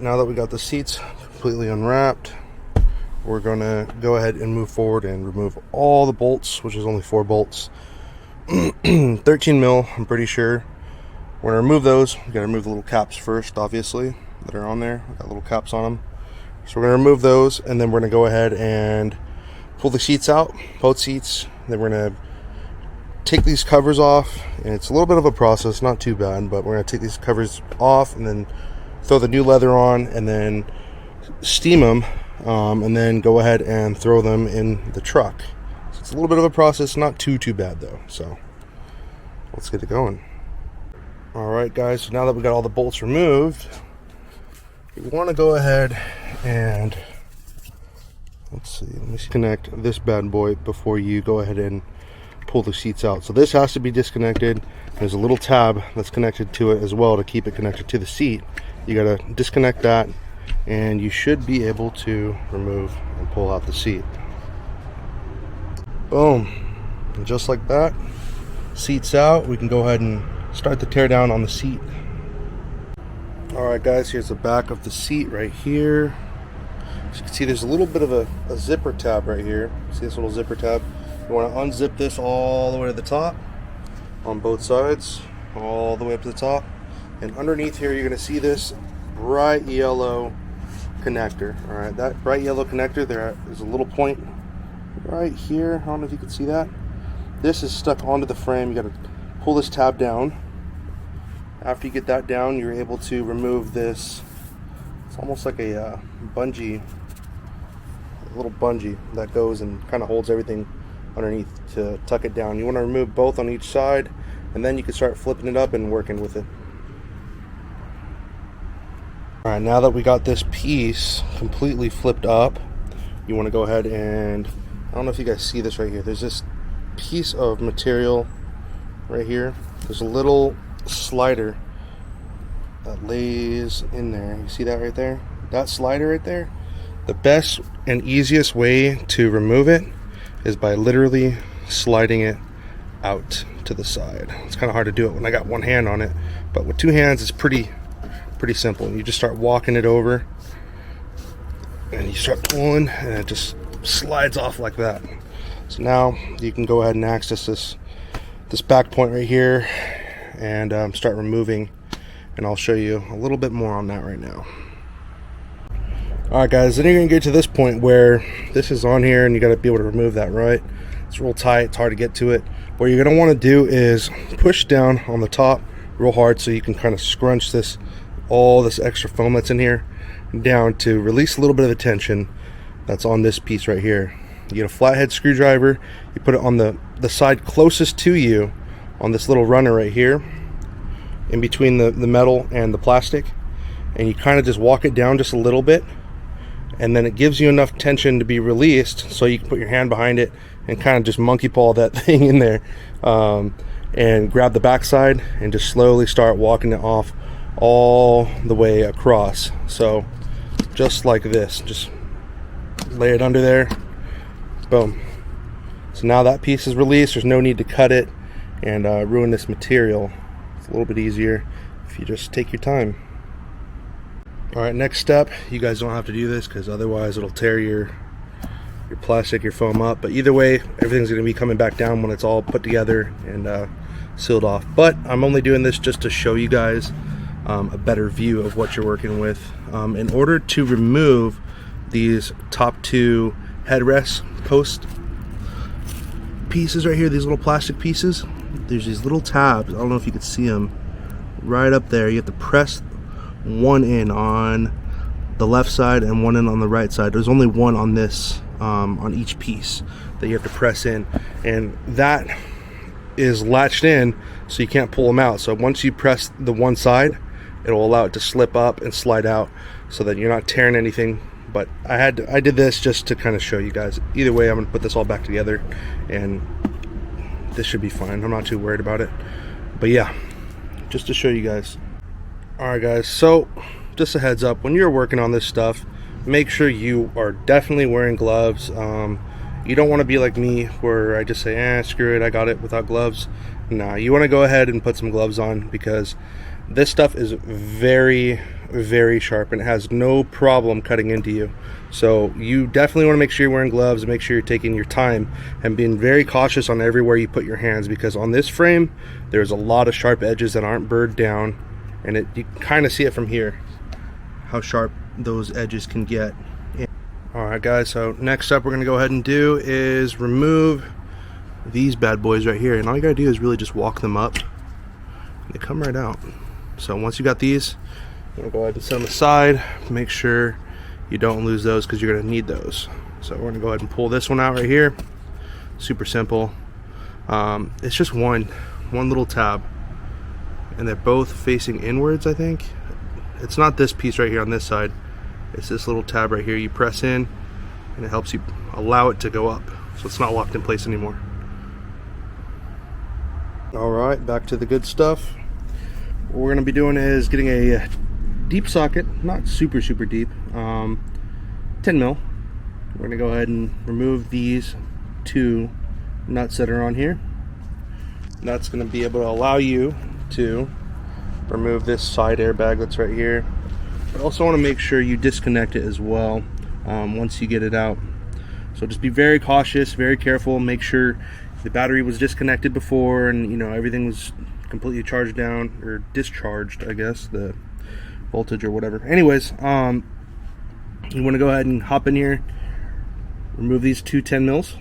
now that we got the seats completely unwrapped, we're going to go ahead and move forward and remove all the bolts, which is only 4 bolts. 13 mil, I'm pretty sure. We're going to remove those. We got to remove the little caps first, obviously, that are on there. Got little caps on them. So we're going to remove those, and then we're going to go ahead and pull the seats out, both seats. Then we're going to take these covers off, and it's a little bit of a process, not too bad, but we're going to take these covers off and then throw the new leather on and then steam them, and then go ahead and throw them in the truck. So it's a little bit of a process, not too bad though. So let's get it going. All right, guys, so now that we got all the bolts removed, we want to go ahead and let's see, let me connect this bad boy before you go ahead and pull the seats out. So this has to be disconnected. There's a little tab that's connected to it as well to keep it connected to the seat. You got to disconnect that, and you should be able to remove and pull out the seat. Boom. And just like that, seat's out. We can go ahead and start the tear down on the seat. Alright guys, here's the back of the seat right here. As you can see, there's a little bit of a zipper tab right here. See this little zipper tab? You want to unzip this all the way to the top on both sides, all the way up to the top. And underneath here, you're going to see this bright yellow connector. Alright, that bright yellow connector, there is a little point right here. I don't know if you can see that. This is stuck onto the frame. You got to pull this tab down. After you get that down, you're able to remove this. It's almost like a bungee, a little bungee that goes and kind of holds everything underneath to tuck it down. You want to remove both on each side, and then you can start flipping it up and working with it. Alright, now that we got this piece completely flipped up, you want to go ahead and, I don't know if you guys see this right here, there's this piece of material right here. There's a little slider that lays in there. You see that right there? That slider right there? The best and easiest way to remove it is by literally sliding it out to the side. It's kind of hard to do it when I got one hand on it, but with 2 hands it's pretty simple. You just start walking it over and you start pulling, and it just slides off like that. So now you can go ahead and access this back point right here and start removing, and I'll show you a little bit more on that right now. Alright guys, then you're going to get to this point where this is on here and you got to be able to remove that, right? It's real tight, it's hard to get to it. What you're going to want to do is push down on the top real hard so you can kind of scrunch all this extra foam that's in here down to release a little bit of the tension that's on this piece right here. You get a flathead screwdriver, you put it on the side closest to you on this little runner right here in between the metal and the plastic, and you kind of just walk it down just a little bit, and then it gives you enough tension to be released so you can put your hand behind it and kind of just monkey paw that thing in there, and grab the backside and just slowly start walking it off all the way across. So just like this, just lay it under there, boom. So now that piece is released. There's no need to cut it and ruin this material. It's a little bit easier if you just take your time. Alright, next step, you guys don't have to do this because otherwise it'll tear your plastic, your foam up, but either way everything's going to be coming back down when it's all put together and sealed off. But I'm only doing this just to show you guys a better view of what you're working with. In order to remove these top 2 headrest post pieces right here, these little plastic pieces, there's these little tabs. I don't know if you can see them right up there. You have to press one in on the left side and one in on the right side. There's only one on this on each piece that you have to press in, and that is latched in so you can't pull them out. So once you press the one side, it'll allow it to slip up and slide out so that you're not tearing anything. But I did this just to kind of show you guys. Either way, I'm going to put this all back together and this should be fine. I'm not too worried about it, but yeah, just to show you guys. Alright guys, so just a heads up, when you're working on this stuff, make sure you are definitely wearing gloves. You don't want to be like me where I just say, screw it, I got it without gloves. Nah, you want to go ahead and put some gloves on because this stuff is very very sharp, and it has no problem cutting into you. So you definitely want to make sure you're wearing gloves, and make sure you're taking your time and being very cautious on everywhere you put your hands, because on this frame there's a lot of sharp edges that aren't burred down, and you can kind of see it from here how sharp those edges can get. Alright guys, so next up we're going to go ahead and do is remove these bad boys right here, and all you gotta do is really just walk them up and they come right out. So once you got these, I'm gonna go ahead and set them aside. Make sure you don't lose those, because you're gonna need those. So we're gonna go ahead and pull this one out right here. Super simple. It's just one little tab, and they're both facing inwards, I think. It's not this piece right here on this side, it's this little tab right here. You press in and it helps you allow it to go up, so it's not locked in place anymore. Alright, back to the good stuff. What we're going to be doing is getting a deep socket, not super deep, 10 mil. We're going to go ahead and remove these two nuts that are on here. And that's going to be able to allow you to remove this side airbag that's right here. But also want to make sure you disconnect it as well once you get it out. So just be very cautious, very careful. Make sure the battery was disconnected before, and you know everything was completely charged down, or discharged, I guess, the voltage or whatever. Anyways, you want to go ahead and hop in here, remove these two 10 mils.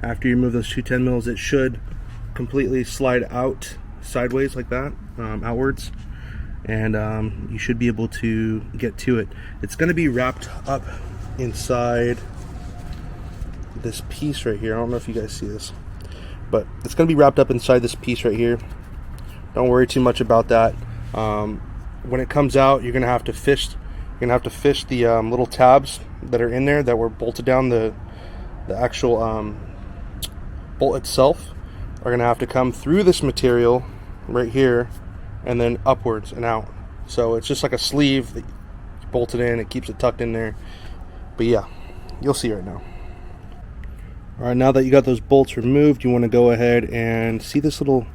After you remove those two 10 mils, it should completely slide out sideways like that, outwards, and you should be able to get to it. It's going to be wrapped up inside this piece right here. I don't know if you guys see this, but it's going to be wrapped up inside this piece right here. Don't worry too much about that. When it comes out, you're going to have to fish. You're going to have to fish the little tabs that are in there that were bolted down. The actual bolt itself are going to have to come through this material right here and then upwards and out. So it's just like a sleeve that you bolt it in. It keeps it tucked in there. But yeah, you'll see right now. Alright, now that you got those bolts removed, you want to go ahead and see this little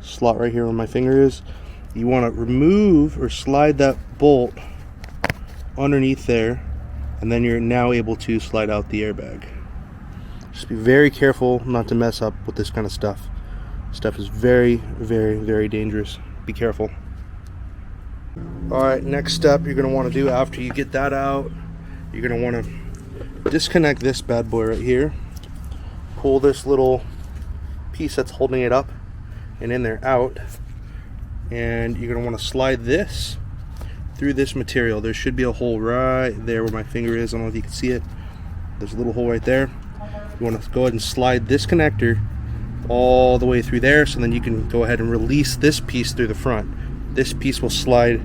slot right here where my finger is. You want to remove or slide that bolt underneath there, and then you're now able to slide out the airbag. Just be very careful not to mess up with this kind of stuff. Stuff is very dangerous. Be careful. Alright, next step you're going to want to do after you get that out, you're going to want to disconnect this bad boy right here. Pull this little piece that's holding it up and in there out, and you're going to want to slide this through this material. There should be a hole right there where my finger is. I don't know if you can see it. There's a little hole right there. You want to go ahead and slide this connector all the way through there, so then you can go ahead and release this piece through the front. This piece will slide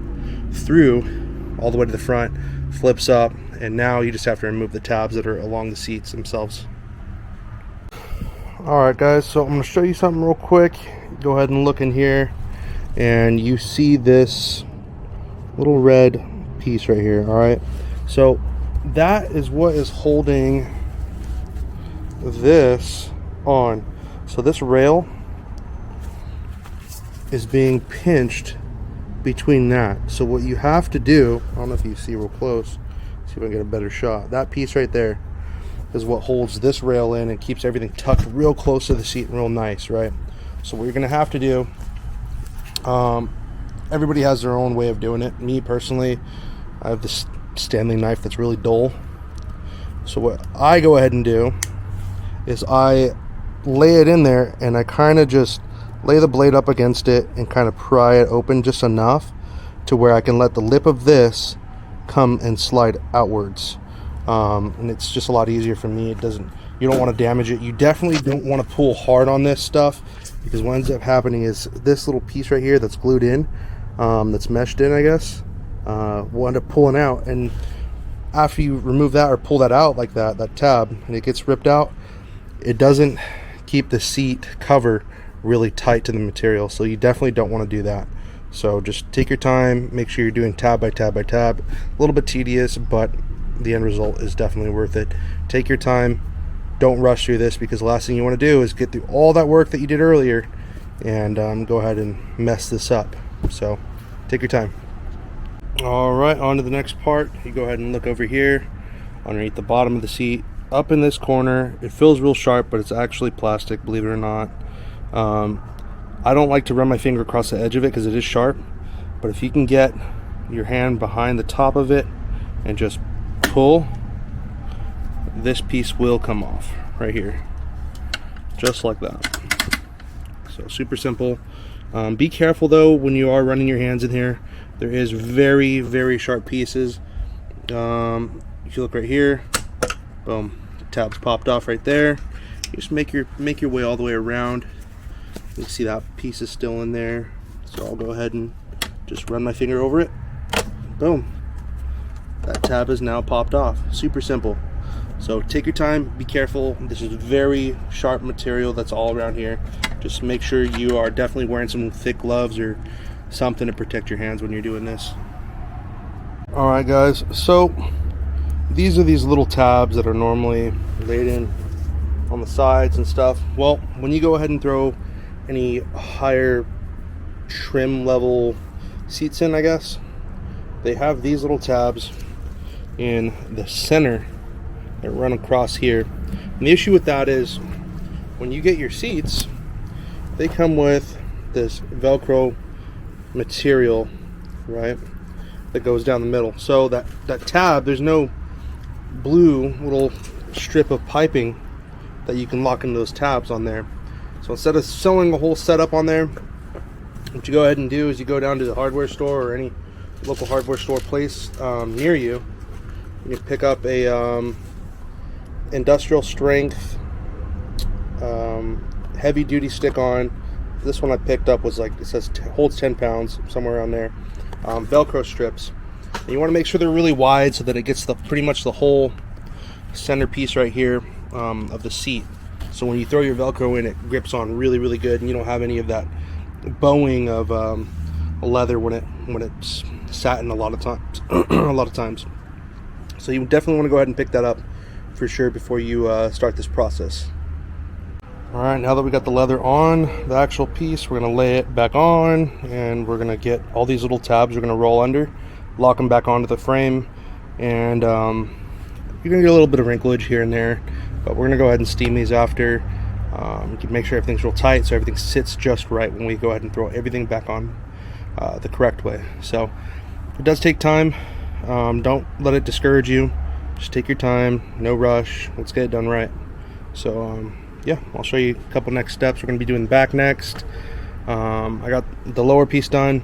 through all the way to the front, flips up, and now you just have to remove the tabs that are along the seats themselves. Alright guys, so I'm going to show you something real quick. Go ahead and look in here, and you see this little red piece right here. Alright, so that is what is holding this on. So this rail is being pinched between that. So what you have to do, I don't know if you see real close, see if I can get a better shot. That piece right there is what holds this rail in and keeps everything tucked real close to the seat and real nice, right? So what you're gonna have to do, everybody has their own way of doing it. Me personally, I have this Stanley knife that's really dull. So what I go ahead and do is I lay it in there, and I kind of just lay the blade up against it and kind of pry it open just enough to where I can let the lip of this come and slide outwards. And it's just a lot easier for me. You don't want to damage it. You definitely don't want to pull hard on this stuff, because what ends up happening is this little piece right here that's glued in, that's meshed in, I guess, will end up pulling out. And after you remove that or pull that out like that tab, and it gets ripped out, it doesn't keep the seat cover really tight to the material. So you definitely don't want to do that. So just take your time, make sure you're doing tab by tab by tab. A little bit tedious, but the end result is definitely worth it. Take your time, don't rush through this, because the last thing you want to do is get through all that work that you did earlier and go ahead and mess this up. So take your time. All right, on to the next part. You go ahead and look over here underneath the bottom of the seat. Up in this corner, it feels real sharp, but it's actually plastic, believe it or not. I don't like to run my finger across the edge of it because it is sharp, but if you can get your hand behind the top of it and just pull, this piece will come off right here, just like that. So super simple. Be careful though when you are running your hands in here. There is very, very sharp pieces. If you look right here, boom, the tab's popped off right there. You just make your way all the way around. You can see that piece is still in there. So I'll go ahead and just run my finger over it. Boom. That tab is now popped off. Super simple. So take your time, be careful. This is very sharp material that's all around here. Just make sure you are definitely wearing some thick gloves or something to protect your hands when you're doing this. Alright guys, so these are these little tabs that are normally laid in on the sides and stuff. Well, when you go ahead and throw any higher trim level seats in, I guess, they have these little tabs in the center that run across here. And the issue with that is when you get your seats, they come with this Velcro material, right, that goes down the middle. So that tab, there's no blue little strip of piping that you can lock into those tabs on there. So instead of sewing a whole setup on there, what you go ahead and do is you go down to the hardware store or any local hardware store place near you. You pick up a industrial strength heavy duty stick-on. This one I picked up was like, it says holds 10 pounds, somewhere around there. Velcro strips. And you want to make sure they're really wide so that it gets pretty much the whole centerpiece right here of the seat. So when you throw your Velcro in, it grips on really, really good, and you don't have any of that bowing of leather when it's satin a lot of times. So you definitely want to go ahead and pick that up for sure before you start this process. Alright, now that we got the leather on the actual piece, we're going to lay it back on, and we're going to get all these little tabs we're going to roll under, lock them back onto the frame, and you're going to get a little bit of wrinklage here and there, but we're going to go ahead and steam these after. Make sure everything's real tight so everything sits just right when we go ahead and throw everything back on the correct way. So it does take time. Don't let it discourage you. Just take your time, no rush. Let's get it done right. So yeah, I'll show you a couple next steps. We're going to be doing the back next. I got the lower piece done,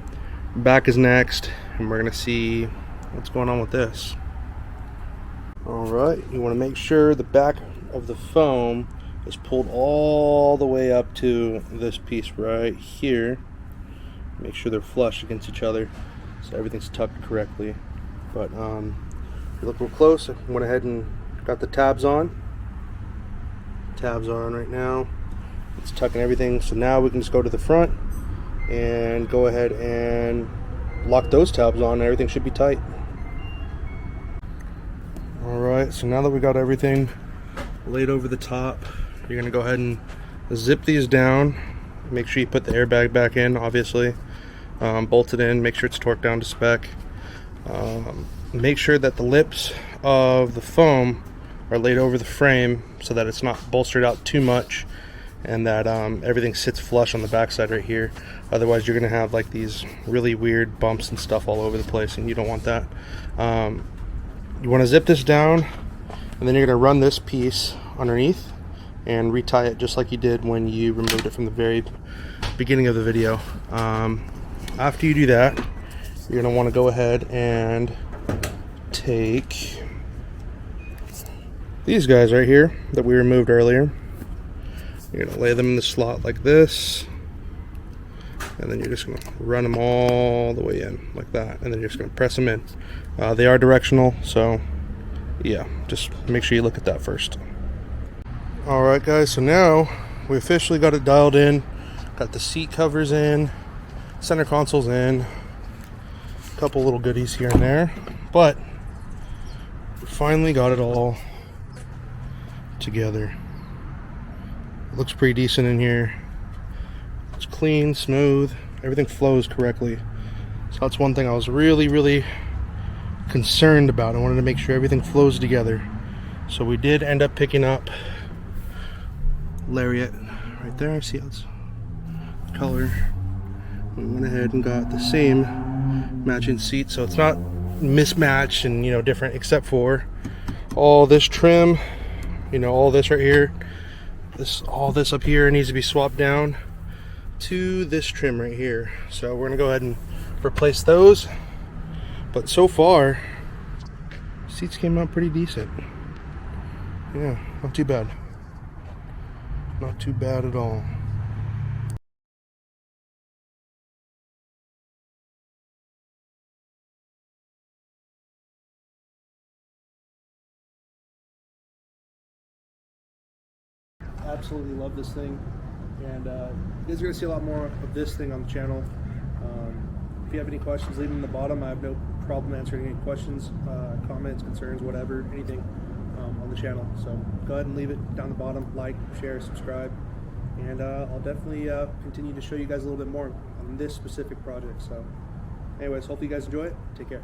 back is next, and we're going to see what's going on with this. Alright, you want to make sure the back of the foam is pulled all the way up to this piece right here. Make sure they're flush against each other so everything's tucked correctly. But if you look real close, I went ahead and got the tabs on. Tabs are on right now. It's tucking everything, so now we can just go to the front and go ahead and lock those tabs on, and everything should be tight. Alright, so now that we got everything laid over the top, you're going to go ahead and zip these down. Make sure you put the airbag back in, obviously. Bolt it in, make sure it's torqued down to spec. Make sure that the lips of the foam are laid over the frame so that it's not bolstered out too much, and that everything sits flush on the backside right here. Otherwise you're going to have like these really weird bumps and stuff all over the place, and you don't want that. You want to zip this down, and then you're going to run this piece underneath and retie it just like you did when you removed it from the very beginning of the video. After you do that, you're going to want to go ahead and take these guys right here that we removed earlier. You're going to lay them in the slot like this, and then you're just going to run them all the way in like that, and then you're just going to press them in. They are directional, so yeah, just make sure you look at that first. Alright guys, so now we officially got it dialed in. Got the seat covers in, center consoles in, a couple little goodies here and there, but we finally got it all together. It looks pretty decent in here. It's clean, smooth, everything flows correctly. So that's one thing I was really concerned about. I wanted to make sure everything flows together. So we did end up picking up lariat right there. See how it's color. We went ahead and got the same matching seat, so it's not mismatched and, you know, different, except for all this trim, you know, all this right here, all this up here needs to be swapped down to this trim right here. So we're gonna go ahead and replace those. But so far, seats came out pretty decent. Yeah, not too bad. Not too bad at all. Absolutely love this thing, and you guys are going to see a lot more of this thing on the channel. If you have any questions, leave them in the bottom. I have no problem answering any questions, comments, concerns, whatever, anything on the channel. So go ahead and leave it down the bottom. Like, share, subscribe, and I'll definitely continue to show you guys a little bit more on this specific project. So anyways, hope you guys enjoy it. Take care.